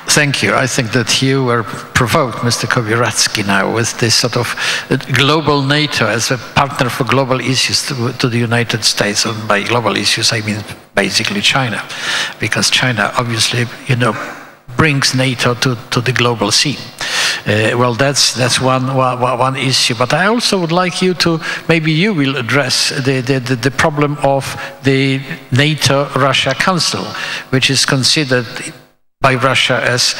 Thank you. I think that you were provoked, Mr. Kobieracki, now with this sort of global NATO as a partner for global issues to the United States. And by global issues, I mean basically China, because China obviously, you know, brings NATO to the global scene. Well, that's one issue. But I also would like you to, maybe you will address the problem of the NATO-Russia Council, which is considered by Russia as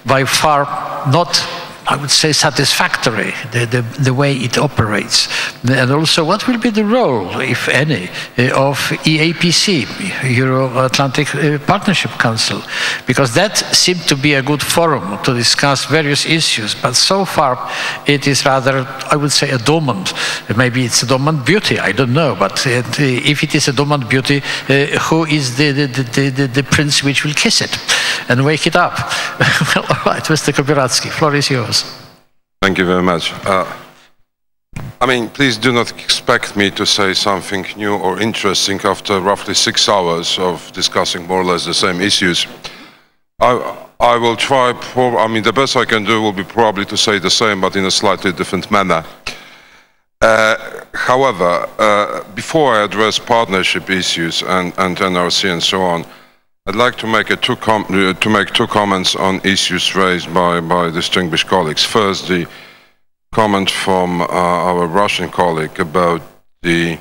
by far not, I would say, satisfactory, the way it operates. And also, what will be the role, if any, of EAPC, Euro-Atlantic Partnership Council? Because that seemed to be a good forum to discuss various issues, but so far it is rather, I would say, a dormant. Maybe it's a dormant beauty, I don't know, but if it is a dormant beauty, who is the prince which will kiss it and wake it up? Well, all right, Mr. Kobieracki, floor is yours. Thank you very much. I mean, please do not expect me to say something new or interesting after roughly 6 hours of discussing more or less the same issues. I will try, I mean, the best I can do will be probably to say the same, but in a slightly different manner. However, before I address partnership issues and NRC and so on, I'd like to make two comments on issues raised by distinguished colleagues. First, the comment from our Russian colleague about the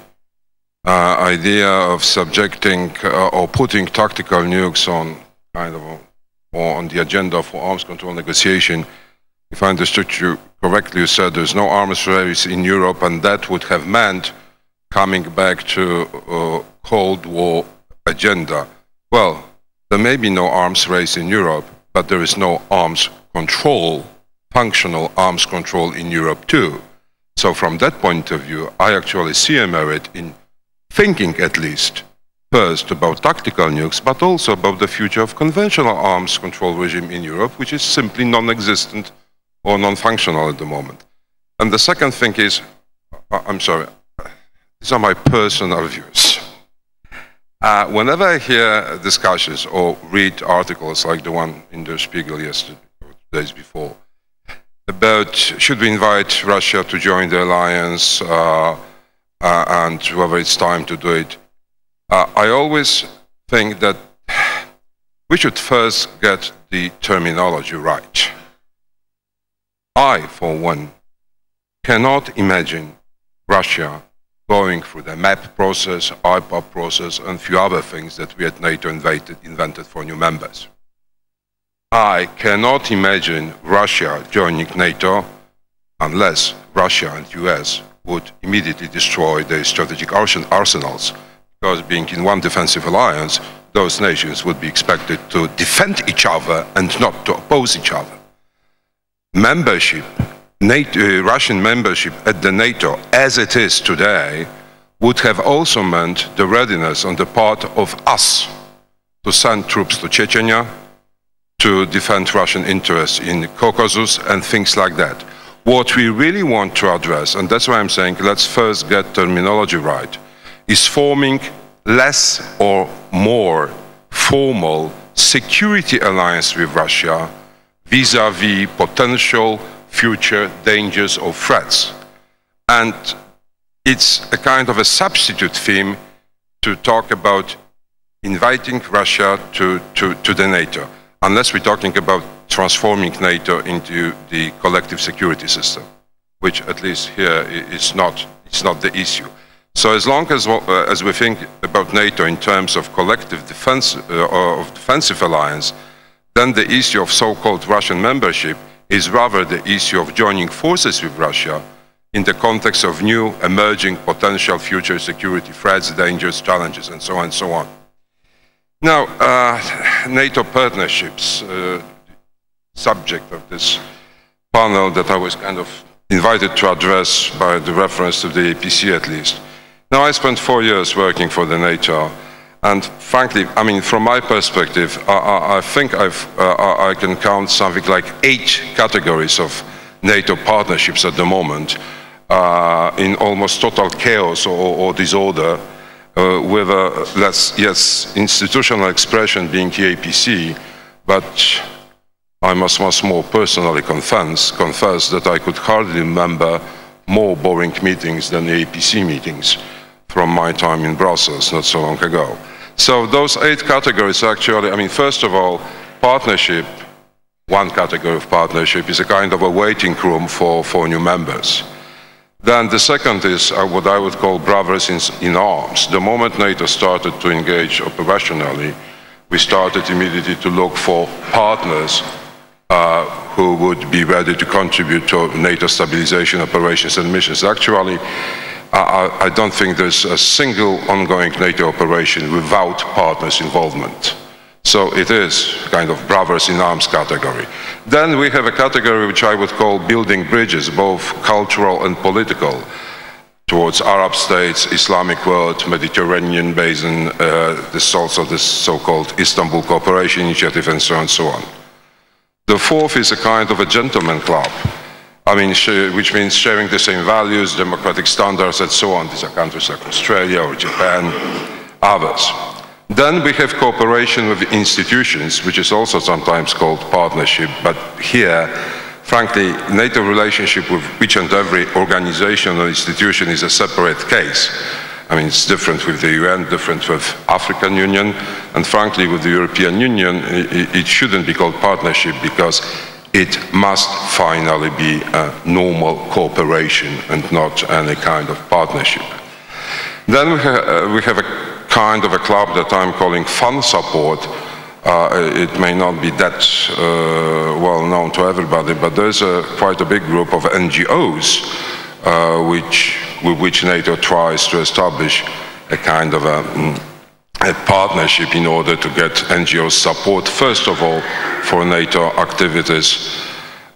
idea of subjecting or putting tactical nukes on kind of or on the agenda for arms control negotiation. If I understood you correctly, you said there's no arms race in Europe, and that would have meant coming back to Cold War agenda. Well, there may be no arms race in Europe, but there is no arms control, functional arms control in Europe too. So from that point of view, I actually see a merit in thinking at least first about tactical nukes, but also about the future of conventional arms control regime in Europe, which is simply non-existent or non-functional at the moment. And the second thing is, I'm sorry, these are my personal views. Whenever I hear discussions or read articles like the one in Der Spiegel yesterday, or 2 days before, about should we invite Russia to join the alliance and whether it's time to do it, I always think that we should first get the terminology right. I, for one, cannot imagine Russia going through the MAP process, IPAP process, and a few other things that we at NATO invented for new members. I cannot imagine Russia joining NATO unless Russia and US would immediately destroy their strategic arsenals, because being in one defensive alliance, those nations would be expected to defend each other and not to oppose each other. Membership, Russian membership at the NATO, as it is today, would have also meant the readiness on the part of us to send troops to Chechnya, to defend Russian interests in Caucasus and things like that. What we really want to address, and that's why I'm saying let's first get terminology right, is forming less or more formal security alliance with Russia vis-à-vis potential future dangers or threats. And it's a kind of a substitute theme to talk about inviting Russia to the NATO, unless we're talking about transforming NATO into the collective security system, which at least here is not the issue. So as long as we think about NATO in terms of collective defense or defensive alliance, then the issue of so-called Russian membership is rather the issue of joining forces with Russia in the context of new emerging potential future security threats, dangers, challenges, and so on and so on. Now, NATO partnerships, subject of this panel that I was kind of invited to address by the reference to the APC at least. Now, I spent 4 years working for the NATO, and frankly, I mean, from my perspective, I think I can count something like 8 categories of NATO partnerships at the moment in almost total chaos or disorder, with a institutional expression being the APC, but I must more personally confess that I could hardly remember more boring meetings than the APC meetings from my time in Brussels not so long ago. So those 8 categories actually, I mean, first of all, partnership, one category of partnership is a kind of a waiting room for new members. Then the second is what I would call brothers in arms. The moment NATO started to engage operationally, we started immediately to look for partners who would be ready to contribute to NATO stabilization operations and missions. Actually, I don't think there's a single ongoing NATO operation without partners' involvement. So it is kind of brothers in arms category. Then we have a category which I would call building bridges, both cultural and political, towards Arab states, Islamic world, Mediterranean basin, this also this so-called Istanbul Cooperation Initiative and so on and so on. The fourth is a kind of a gentleman club, I mean, which means sharing the same values, democratic standards and so on. These are countries like Australia or Japan, others. Then we have cooperation with institutions, which is also sometimes called partnership, but here, frankly, NATO relationship with each and every organization or institution is a separate case. I mean, it's different with the UN, different with African Union, and frankly, with the European Union, it shouldn't be called partnership because it must finally be a normal cooperation and not any kind of partnership. Then we have a kind of a club that I'm calling fun support. It may not be that well known to everybody, but there's quite a big group of NGOs with which NATO tries to establish a kind of a partnership in order to get NGO support, first of all, for NATO activities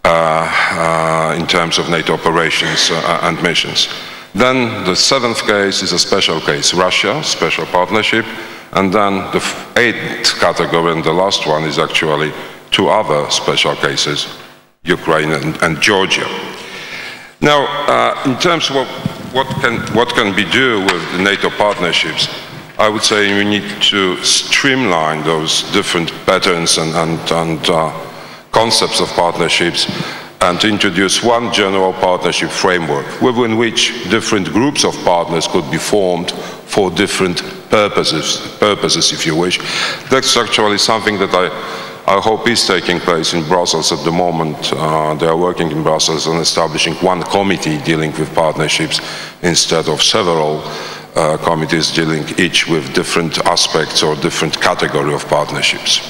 in terms of NATO operations and missions. Then the 7th case is a special case, Russia, special partnership. And then the 8th category, and the last one, is actually 2 other special cases, Ukraine and Georgia. Now, in terms of what can be done with the NATO partnerships, I would say we need to streamline those different patterns and concepts of partnerships and to introduce one general partnership framework within which different groups of partners could be formed for different purposes, if you wish. That's actually something that I hope is taking place in Brussels at the moment. They are working in Brussels on establishing one committee dealing with partnerships instead of several committees dealing each with different aspects or different category of partnerships.